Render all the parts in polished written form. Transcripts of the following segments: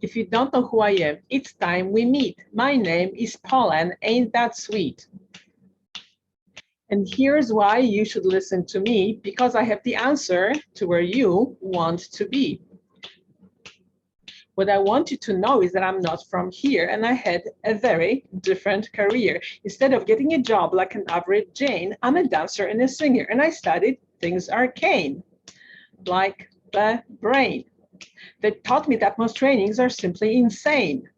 If you don't know who I am, it's time we meet. My name is Paula, and ain't that sweet? And here's why you should listen to me, because I have the answer to where you want to be. What I want you to know is that I'm not from here, and I had a very different career. Instead of getting a job like an average Jane, I'm a dancer and a singer, and I studied things arcane, like the brain. They taught me that most trainings are simply insane.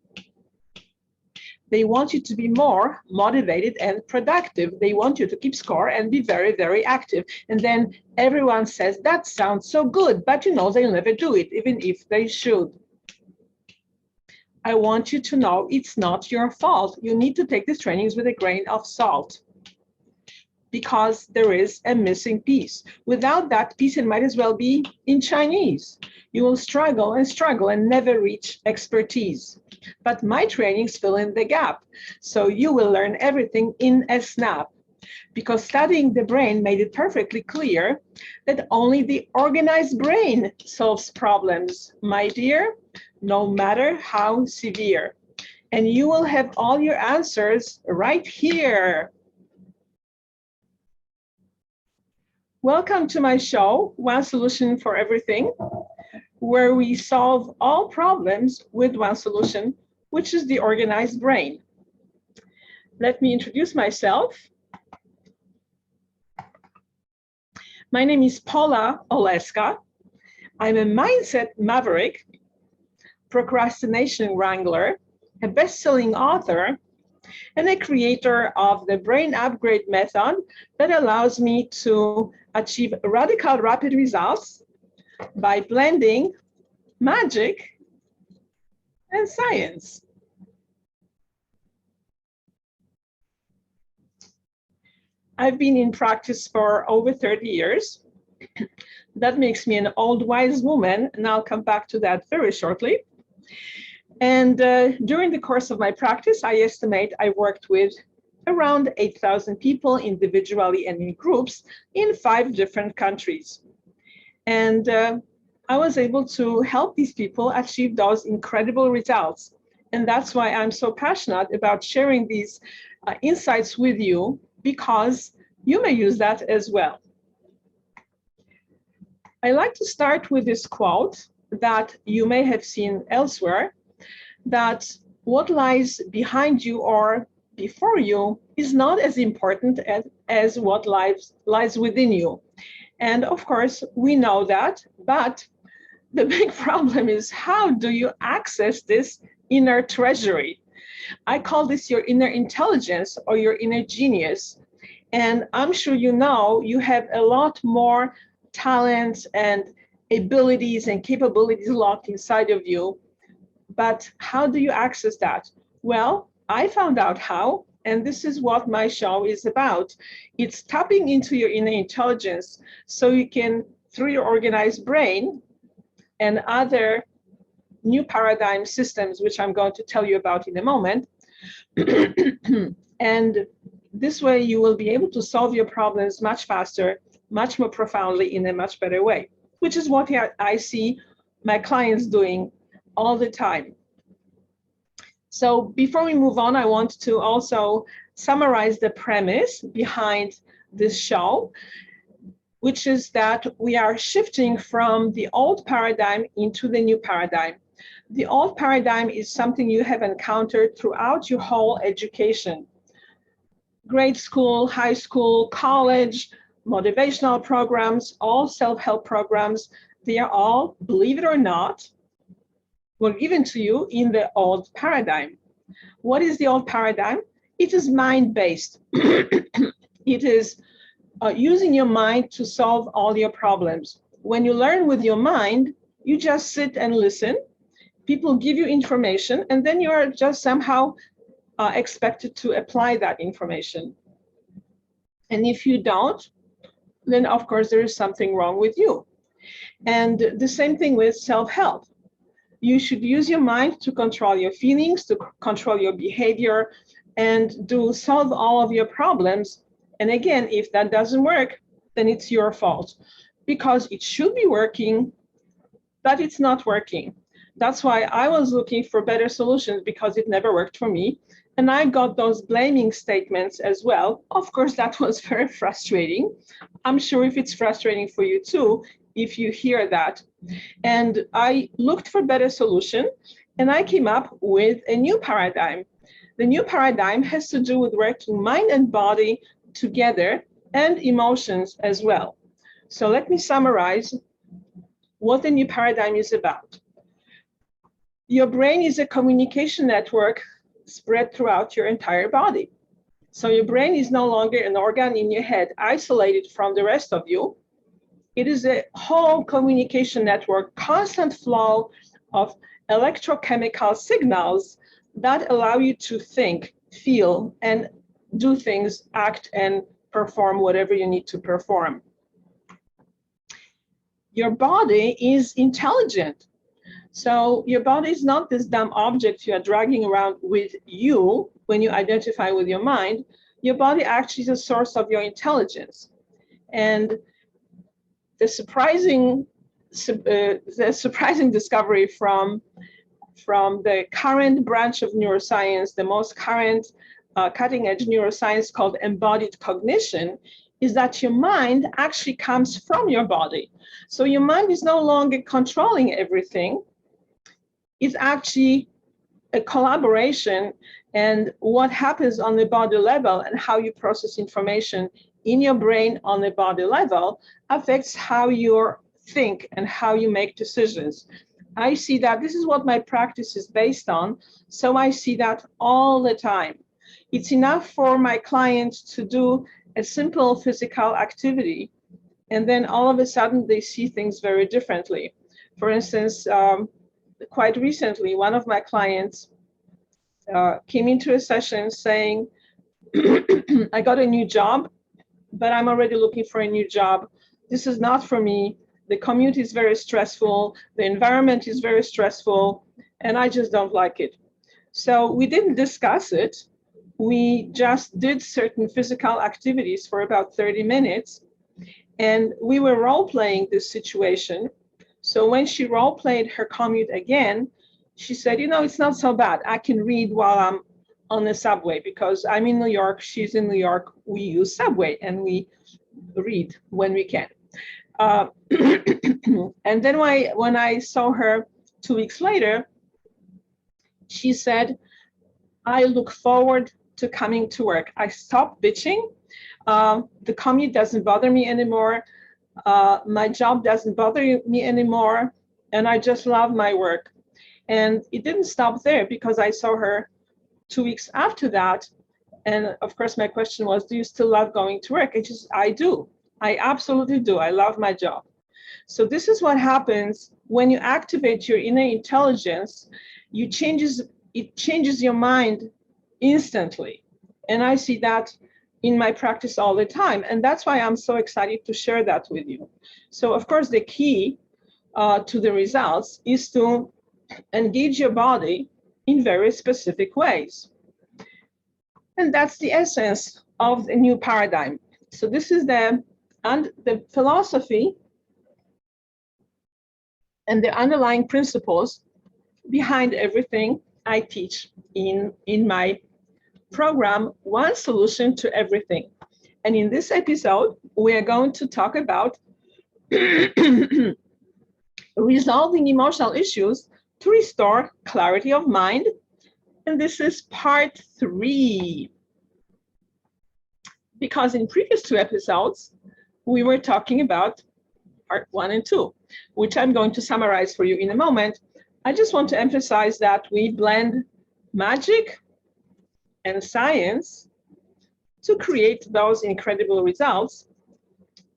They want you to be more motivated and productive. They want you to keep score and be very, very active. And then everyone says, that sounds so good, but you know they'll never do it, even if they should. I want you to know it's not your fault. You need to take these trainings with a grain of salt, because there is a missing piece. Without that piece, it might as well be in Chinese. You will struggle and struggle and never reach expertise. But my trainings fill in the gap. So you will learn everything in a snap, because studying the brain made it perfectly clear that only the organized brain solves problems, my dear, no matter how severe. And you will have all your answers right here. Welcome to my show, One Solution for Everything, where we solve all problems with one solution, which is the organized brain. Let me introduce myself. My name is Paula Oleska. I'm a mindset maverick, procrastination wrangler, a best-selling author, and a creator of the Brain Upgrade Method that allows me to achieve radical rapid results by blending magic and science. I've been in practice for over 30 years. That makes me an old wise woman, and I'll come back to that very shortly. And during the course of my practice, I estimate I worked with around 8,000 people individually and in groups in 5 different countries. And I was able to help these people achieve those incredible results. And that's why I'm so passionate about sharing these insights with you, because you may use that as well. I like to start with this quote that you may have seen elsewhere, that what lies behind you or before you is not as important as what lies within you. And of course, we know that, but the big problem is, how do you access this inner treasury? I call this your inner intelligence or your inner genius. And I'm sure you know you have a lot more talents and abilities and capabilities locked inside of you. But how do you access that? Well, I found out how, and this is what my show is about. It's tapping into your inner intelligence so you can, through your organized brain and other new paradigm systems, which I'm going to tell you about in a moment, and this way you will be able to solve your problems much faster, much more profoundly, in a much better way, which is what I see my clients doing all the time. So before we move on, I want to also summarize the premise behind this show, which is that we are shifting from the old paradigm into the new paradigm. The old paradigm is something you have encountered throughout your whole education. Grade school, high school, college, motivational programs, all self-help programs, they are all, believe it or not, were given to you in the old paradigm. What is the old paradigm? It is mind-based. It is using your mind to solve all your problems. When you learn with your mind, you just sit and listen. People give you information, and then you are just somehow expected to apply that information. And if you don't, then of course there is something wrong with you. And the same thing with self-help. You should use your mind to control your feelings, to control your behavior, and to solve all of your problems. And again, if that doesn't work, then it's your fault, because it should be working, but it's not working. That's why I was looking for better solutions, because it never worked for me. And I got those blaming statements as well. Of course, that was very frustrating. I'm sure if it's frustrating for you too, if you hear that. And I looked for better solution, and I came up with a new paradigm. The new paradigm has to do with working mind and body together, and emotions as well. So let me summarize what the new paradigm is about. Your brain is a communication network spread throughout your entire body. So your brain is no longer an organ in your head isolated from the rest of you. It is a whole communication network, constant flow of electrochemical signals that allow you to think, feel, and do things, act, and perform whatever you need to perform. Your body is intelligent. So your body is not this dumb object you are dragging around with you when you identify with your mind. Your body actually is a source of your intelligence. And the surprising discovery from the current branch of neuroscience, the most current cutting edge neuroscience called embodied cognition, is that your mind actually comes from your body. So your mind is no longer controlling everything. It's actually a collaboration, and what happens on the body level and how you process information in your brain on the body level affects how you think and how you make decisions. I see that this is what my practice is based on, so I see that all the time. It's enough for my clients to do a simple physical activity, and then all of a sudden they see things very differently. For instance, quite recently, one of my clients came into a session saying, I got a new job, but I'm already looking for a new job. This is not for me. The commute is very stressful. The environment is very stressful, and I just don't like it. So we didn't discuss it. We just did certain physical activities for about 30 minutes, and we were role-playing this situation. So when she role-played her commute again, she said, you know, it's not so bad. I can read while I'm on the subway, because I'm in New York, she's in New York, we use subway and we read when we can. And then when I saw her 2 weeks later, she said, I look forward to coming to work. I stopped bitching. The commute doesn't bother me anymore. My job doesn't bother me anymore. And I just love my work. And it didn't stop there, because I saw her 2 weeks after that. And of course, my question was, do you still love going to work? I do. I absolutely do. I love my job. So this is what happens when you activate your inner intelligence. It changes your mind instantly. And I see that in my practice all the time. And that's why I'm so excited to share that with you. So of course, the key to the results is to engage your body in very specific ways. And that's the essence of the new paradigm. So this is the philosophy and the underlying principles behind everything I teach in my program, One Solution to Everything. And in this episode, we are going to talk about resolving emotional issues to restore clarity of mind. And this is part 3. Because in previous 2 episodes, we were talking about part 1 and 2, which I'm going to summarize for you in a moment. I just want to emphasize that we blend magic and science to create those incredible results.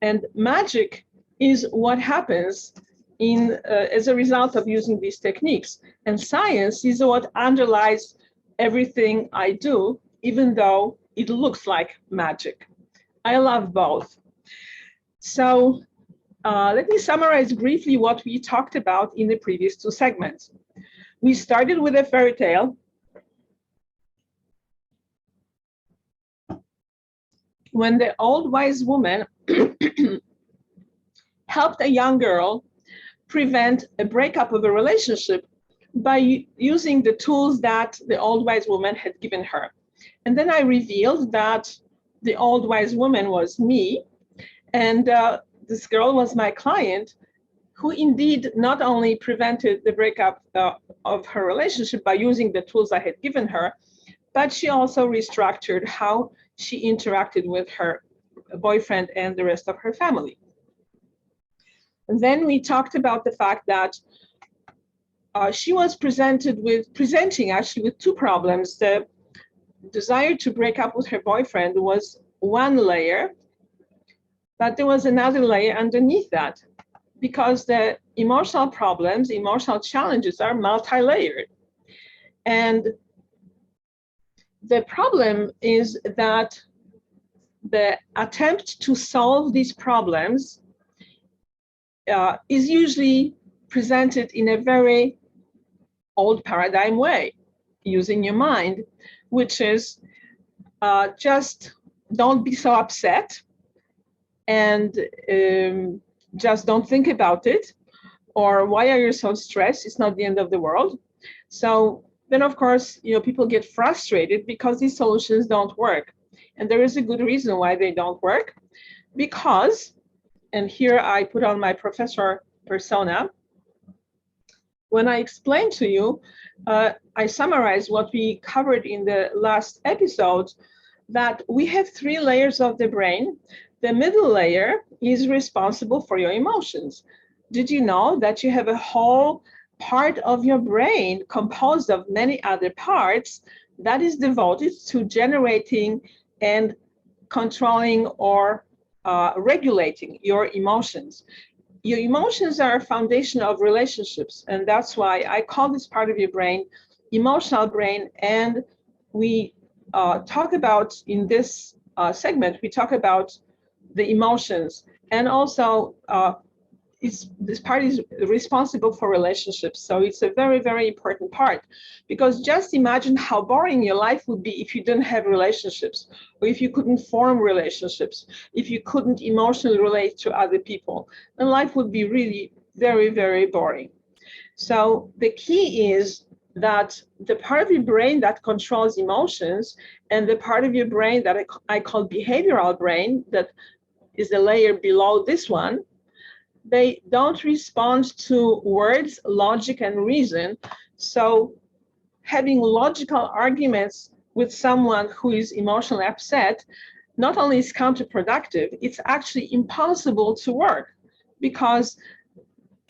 And magic is what happens as a result of using these techniques. And science is what underlies everything I do, even though it looks like magic. I love both. So let me summarize briefly what we talked about in the previous 2 segments. We started with a fairy tale. When the old wise woman helped a young girl prevent a breakup of a relationship by using the tools that the old wise woman had given her. And then I revealed that the old wise woman was me, and this girl was my client, who indeed not only prevented the breakup of her relationship by using the tools I had given her, but she also restructured how she interacted with her boyfriend and the rest of her family. And then we talked about the fact that she was presenting actually with two problems. The desire to break up with her boyfriend was one layer, but there was another layer underneath that, because the emotional problems, emotional challenges are multi-layered. And the problem is that the attempt to solve these problems is usually presented in a very old paradigm way, using your mind, which is just don't be so upset and just don't think about it, or why are you so stressed? It's not the end of the world. So then, of course, people get frustrated because these solutions don't work. And there is a good reason why they don't work, because, and here I put on my professor persona, when I explain to you, I summarize what we covered in the last episode, that we have three layers of the brain. The middle layer is responsible for your emotions. Did you know that you have a whole part of your brain composed of many other parts that is devoted to generating and controlling or regulating your emotions? Your emotions are a foundation of relationships, and that's why I call this part of your brain emotional brain. And we talk about, in this segment, we talk about the emotions, and also this part is responsible for relationships. So it's a very, very important part, because just imagine how boring your life would be if you didn't have relationships, or if you couldn't form relationships, if you couldn't emotionally relate to other people. Then life would be really very, very boring. So the key is that the part of your brain that controls emotions and the part of your brain that I call behavioral brain, that is the layer below this one, they don't respond to words, logic, and reason. So having logical arguments with someone who is emotionally upset not only is counterproductive, it's actually impossible to work, because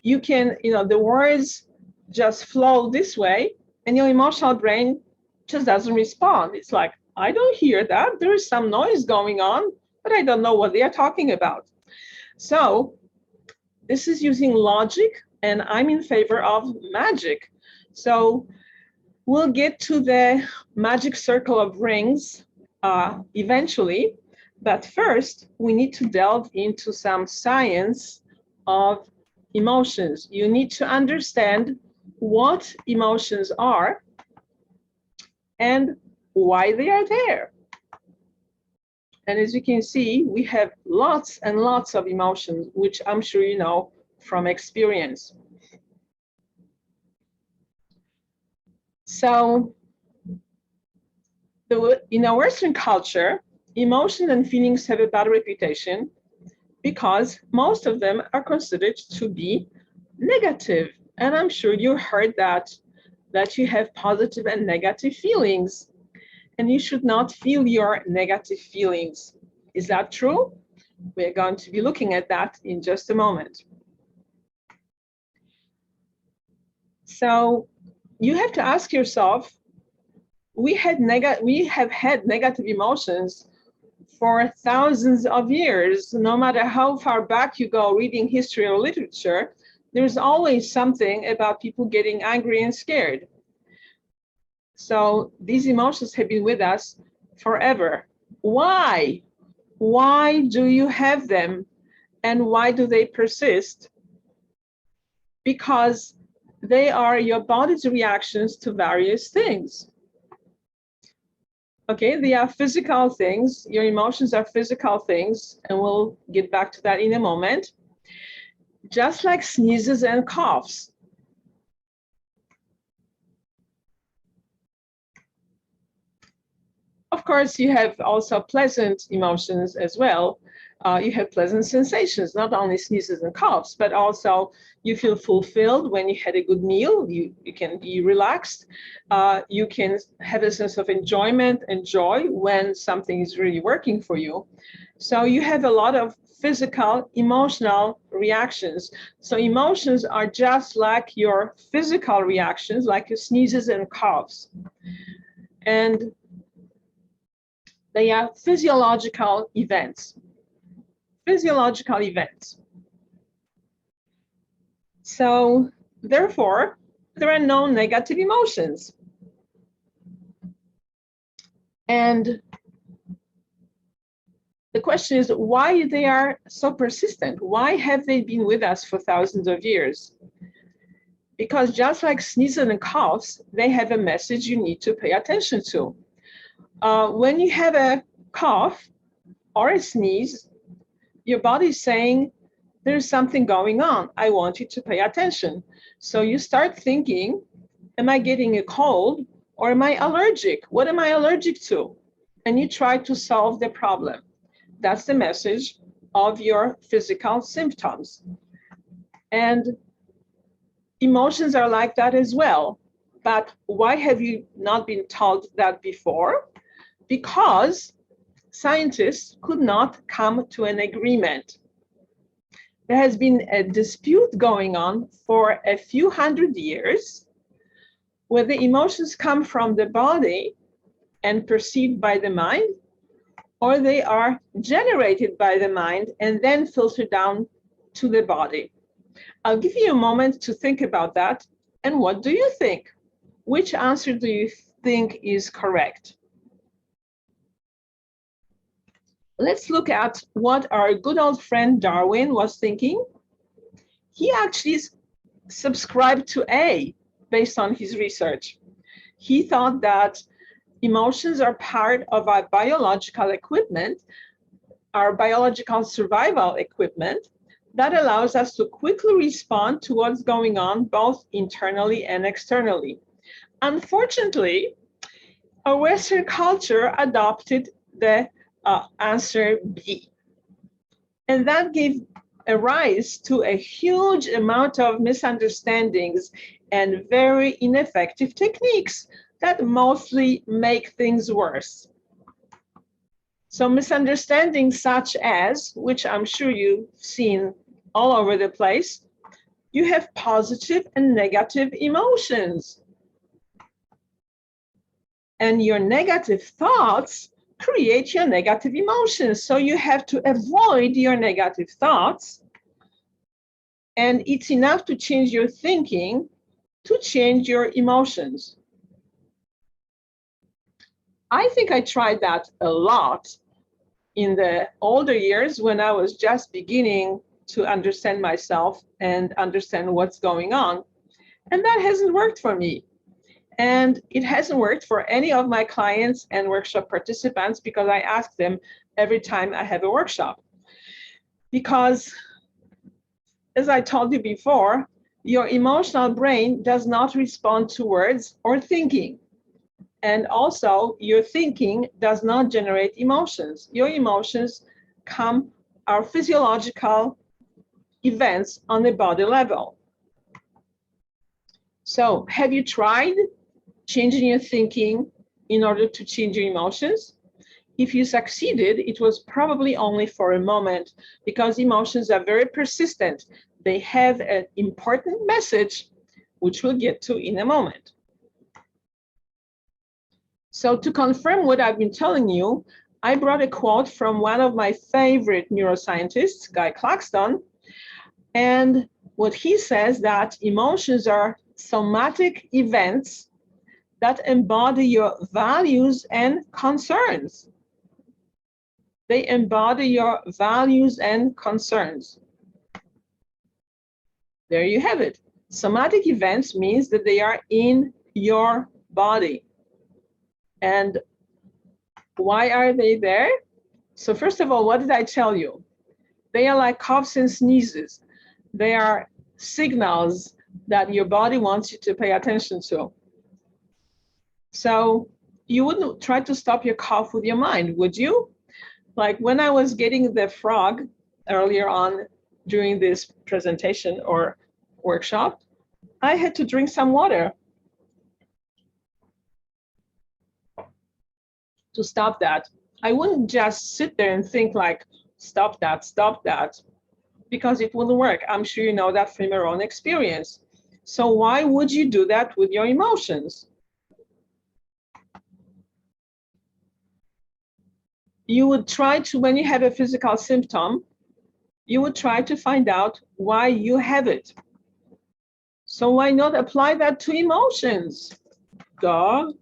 you can, the words just flow this way and your emotional brain just doesn't respond. It's like, I don't hear that. There is some noise going on, but I don't know what they are talking about. So this is using logic, and I'm in favor of magic. So we'll get to the magic circle of rings eventually, but first we need to delve into some science of emotions. You need to understand what emotions are and why they are there. And as you can see, we have lots and lots of emotions, which I'm sure you know from experience. So in our Western culture, emotions and feelings have a bad reputation because most of them are considered to be negative. And I'm sure you heard that you have positive and negative feelings, and you should not feel your negative feelings. Is that true? We're going to be looking at that in just a moment. So you have to ask yourself, we have had negative emotions for thousands of years. No matter how far back you go reading history or literature, there's always something about people getting angry and scared. So these emotions have been with us forever. Why? Why do you have them, and why do they persist? Because they are your body's reactions to various things. Okay, they are physical things. Your emotions are physical things, and we'll get back to that in a moment. Just like sneezes and coughs. Of course, you have also pleasant emotions as well. You have pleasant sensations, not only sneezes and coughs, but also you feel fulfilled when you had a good meal. You can be relaxed. You can have a sense of enjoyment and joy when something is really working for you. So you have a lot of physical, emotional reactions. So emotions are just like your physical reactions, like your sneezes and coughs. And they are physiological events. Physiological events. So therefore, there are no negative emotions. And the question is why they are so persistent. Why have they been with us for thousands of years? Because just like sneezes and coughs, they have a message you need to pay attention to. When you have a cough or a sneeze, your body is saying, there's something going on. I want you to pay attention. So you start thinking, am I getting a cold or am I allergic? What am I allergic to? And you try to solve the problem. That's the message of your physical symptoms. And emotions are like that as well. But why have you not been told that before? Because scientists could not come to an agreement. There has been a dispute going on for a few hundred years where the emotions come from the body and perceived by the mind, or they are generated by the mind and then filtered down to the body. I'll give you a moment to think about that. And what do you think? Which answer do you think is correct? Let's look at what our good old friend Darwin was thinking. He actually subscribed to A based on his research. He thought that emotions are part of our biological equipment, our biological survival equipment that allows us to quickly respond to what's going on both internally and externally. Unfortunately, our Western culture adopted the answer B. And that gave a rise to a huge amount of misunderstandings and very ineffective techniques that mostly make things worse. So misunderstandings such as, which I'm sure you've seen all over the place, you have positive and negative emotions. And your negative thoughts create your negative emotions. So you have to avoid your negative thoughts. And it's enough to change your thinking to change your emotions. I think I tried that a lot in the older years when I was just beginning to understand myself and understand what's going on. And that hasn't worked for me. And it hasn't worked for any of my clients and workshop participants because I ask them every time I have a workshop. Because, as I told you before, your emotional brain does not respond to words or thinking. And also, your thinking does not generate emotions. Your emotions are physiological events on the body level. So, have you tried changing your thinking in order to change your emotions? If you succeeded, it was probably only for a moment because emotions are very persistent. They have an important message, which we'll get to in a moment. So to confirm what I've been telling you, I brought a quote from one of my favorite neuroscientists, Guy Claxton, and what he says that emotions are somatic events that embody your values and concerns. They embody your values and concerns. There you have it. Somatic events means that they are in your body. And why are they there? So first of all, what did I tell you? They are like coughs and sneezes. They are signals that your body wants you to pay attention to. So you wouldn't try to stop your cough with your mind, would you? Like when I was getting the frog earlier on during this presentation or workshop, I had to drink some water to stop that. I wouldn't just sit there and think like, stop that, because it wouldn't work. I'm sure you know that from your own experience. So why would you do that with your emotions? You would try to, when you have a physical symptom, you would try to find out why you have it. So why not apply that to emotions? Duh.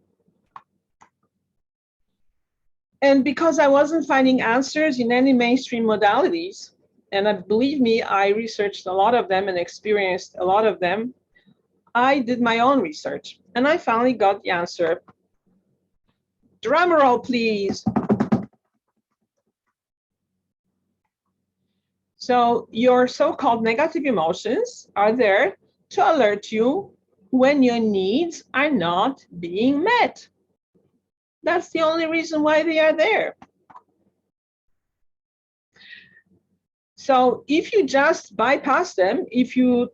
And because I wasn't finding answers in any mainstream modalities, and believe me, I researched a lot of them and experienced a lot of them, I did my own research and I finally got the answer. Drum roll, please. So your so-called negative emotions are there to alert you when your needs are not being met. That's the only reason why they are there. So if you just bypass them, if you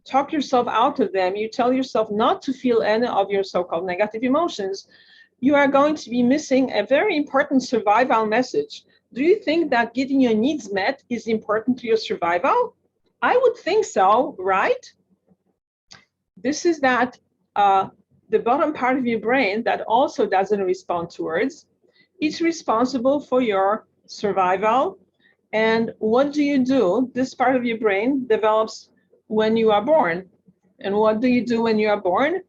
talk yourself out of them, you tell yourself not to feel any of your so-called negative emotions, you are going to be missing a very important survival message. Do you think that getting your needs met is important to your survival? I would think so, right? This is that the bottom part of your brain that also doesn't respond to words. It's responsible for your survival. And what do you do? This part of your brain develops when you are born. And what do you do when you are born?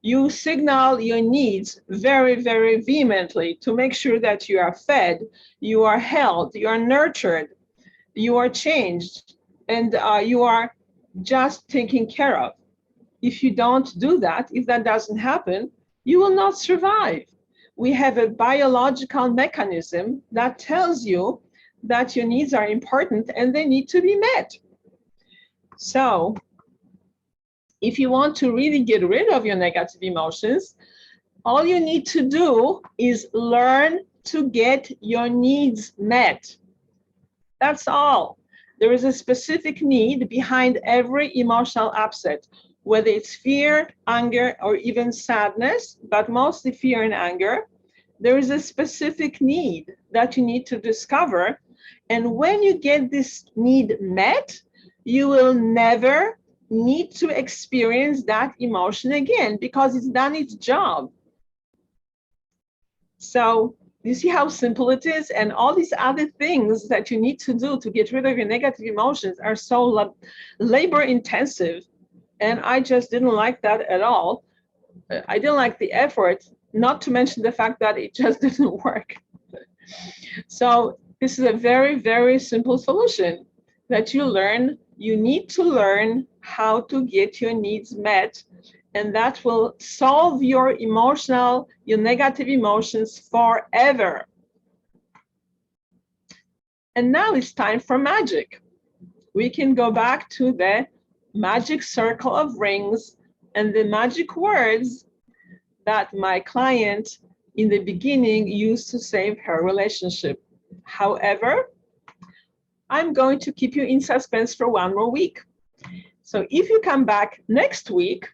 You signal your needs very, very vehemently to make sure that you are fed, you are held, you are nurtured, you are changed, and you are just taken care of. If you don't do that, if that doesn't happen, you will not survive. We have a biological mechanism that tells you that your needs are important and they need to be met. So if you want to really get rid of your negative emotions, all you need to do is learn to get your needs met. That's all. There is a specific need behind every emotional upset, whether it's fear, anger, or even sadness, but mostly fear and anger. There is a specific need that you need to discover. And when you get this need met, you will never need to experience that emotion again because it's done its job. So you see how simple it is? And all these other things that you need to do to get rid of your negative emotions are so labor intensive. And I just didn't like that at all. I didn't like the effort, not to mention the fact that it just didn't work. So this is a very, very simple solution that you learn. You need to learn how to get your needs met, and that will solve your negative emotions forever. And now it's time for magic. We can go back to the magic circle of rings and the magic words that my client in the beginning used to save her relationship. However, I'm going to keep you in suspense for one more week. So if you come back next week,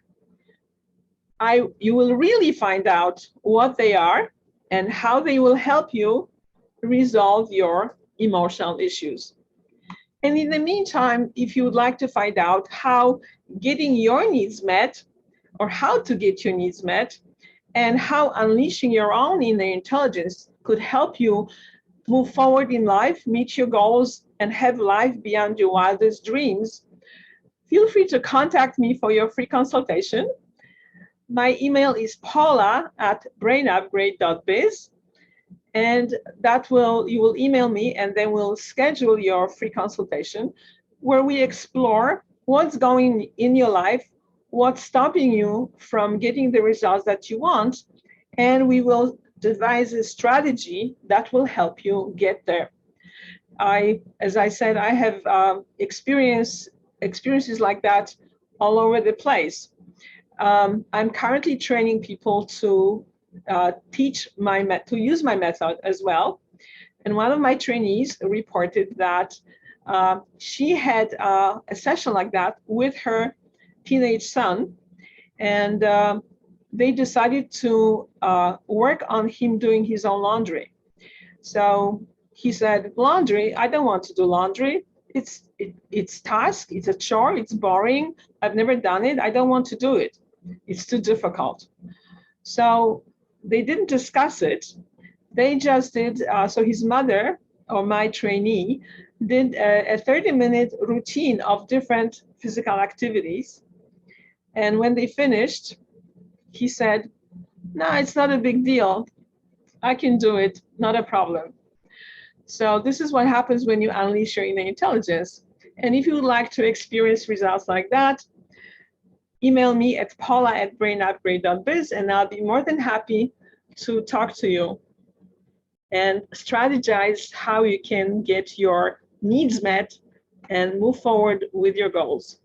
you will really find out what they are and how they will help you resolve your emotional issues. And in the meantime, if you would like to find out how getting your needs met or how to get your needs met and how unleashing your own inner intelligence could help you move forward in life, meet your goals, and have life beyond your wildest dreams, feel free to contact me for your free consultation. My email is paula@brainupgrade.biz, and you will email me, and then we'll schedule your free consultation where we explore what's going in your life, what's stopping you from getting the results that you want, and we will devise a strategy that will help you get there. As I said, I have experiences like that all over the place. I'm currently training people to to use my method as well. And one of my trainees reported that she had a session like that with her teenage son, and they decided to work on him doing his own laundry. So he said, laundry, I don't want to do laundry. It's task, it's a chore, it's boring. I've never done it. I don't want to do it. It's too difficult. So they didn't discuss it. They just did, so his mother, or my trainee, did a 30-minute routine of different physical activities. And when they finished, he said, no, it's not a big deal. I can do it, not a problem. So this is what happens when you unleash your inner intelligence. And if you would like to experience results like that, email me at paula@brainupgrade.biz, and I'll be more than happy to talk to you and strategize how you can get your needs met and move forward with your goals.